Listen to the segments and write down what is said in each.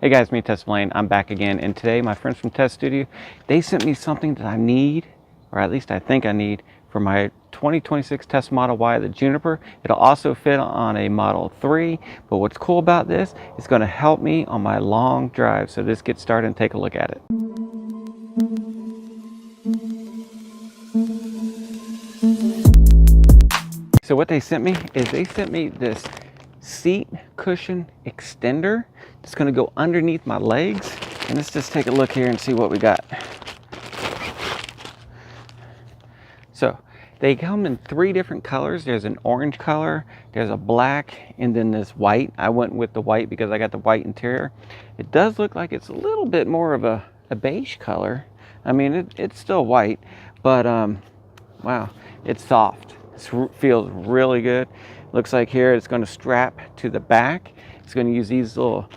Hey guys, me Blaine. I'm back again, and today my friends from TesStudio, they sent me something that I need, or at least I think I need, for my 2026 Test Model Y, the Juniper. It'll also fit on a Model 3, but what's cool about this, it's going to help me on my long drive. So let's get started and take a look at it. So what they sent me is this seat cushion extender. It's going to go underneath my legs, and let's just take a look here and see what we got. So they come in 3 different colors. There's an orange color, there's a black, and then this white. I went with the white because I got the white interior. It does look like it's a little bit more of a beige color. I mean, it's still white, but wow, it's soft. It feels really good. Looks like here it's going to strap to the back. It's going to use these little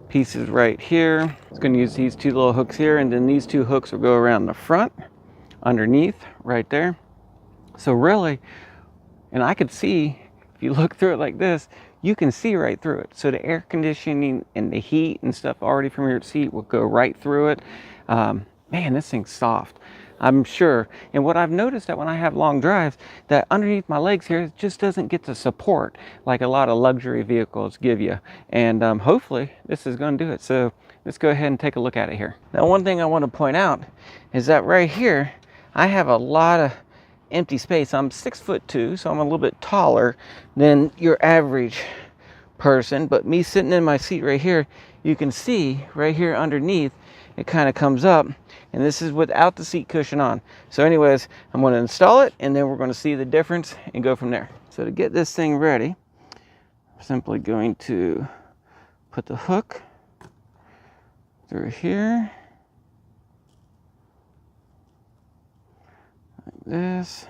pieces right here. It's going to use these 2 little hooks here, and then these 2 hooks will go around the front, underneath, right there. So really, and I could see, if you look through it like this, you can see right through it. So the air conditioning and the heat and stuff already from your seat will go right through it. Man, this thing's soft, I'm sure. And what I've noticed that when I have long drives, that underneath my legs here, it just doesn't get the support like a lot of luxury vehicles give you. And hopefully this is going to do it. So let's go ahead and take a look at it here. Now, one thing I want to point out is that right here, I have a lot of empty space. I'm 6'2", so I'm a little bit taller than your average person. But me sitting in my seat right here, you can see right here underneath, it kind of comes up, and this is without the seat cushion on. So anyways, I'm going to install it, and then we're going to see the difference and go from there. So to get this thing ready, I'm simply going to put the hook through here, like this.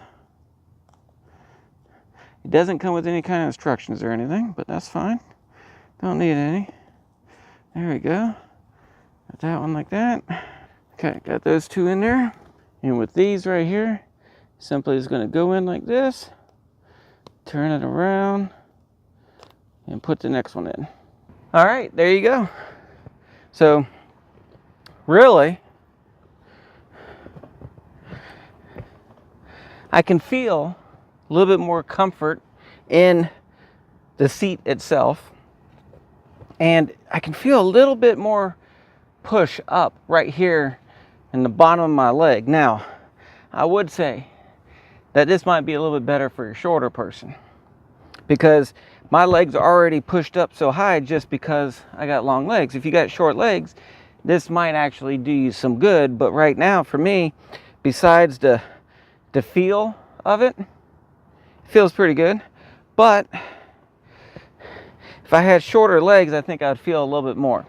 It doesn't come with any kind of instructions or anything, but that's fine. Don't need any. There we go. Got that one like that. Okay, got those 2 in there. And with these right here, simply is going to go in like this, turn it around, and put the next one in. All right, there you go. So really, I can feel a little bit more comfort in the seat itself, and I can feel a little bit more push up right here in the bottom of my leg. Now, I would say that this might be a little bit better for a shorter person, because my legs are already pushed up so high just because I got long legs. If you got short legs, this might actually do you some good. But right now, for me, besides the feel of it, feels pretty good. But if I had shorter legs, I think I'd feel a little bit more.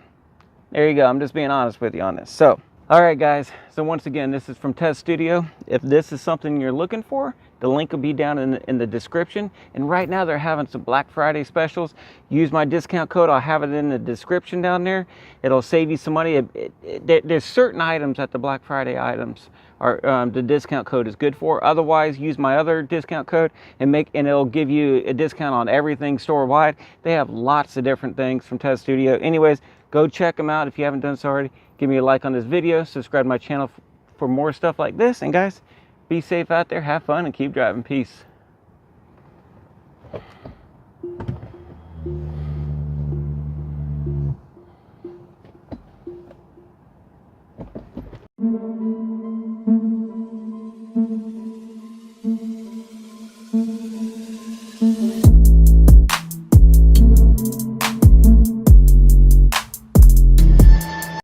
There you go. I'm just being honest with you on this. So, all right, guys. So once again, this is from TesStudio. If this is something you're looking for, the link will be down in the description. And right now they're having some Black Friday specials. Use my discount code. I'll have it in the description down there. It'll save you some money. There's certain items that the Black Friday items are the discount code is good for. Otherwise, use my other discount code and it'll give you a discount on everything store-wide. They have lots of different things from TesStudio. Anyways, go check them out if you haven't done so already. Give me a like on this video, subscribe to my channel for more stuff like this. And guys, be safe out there, have fun, and keep driving. Peace.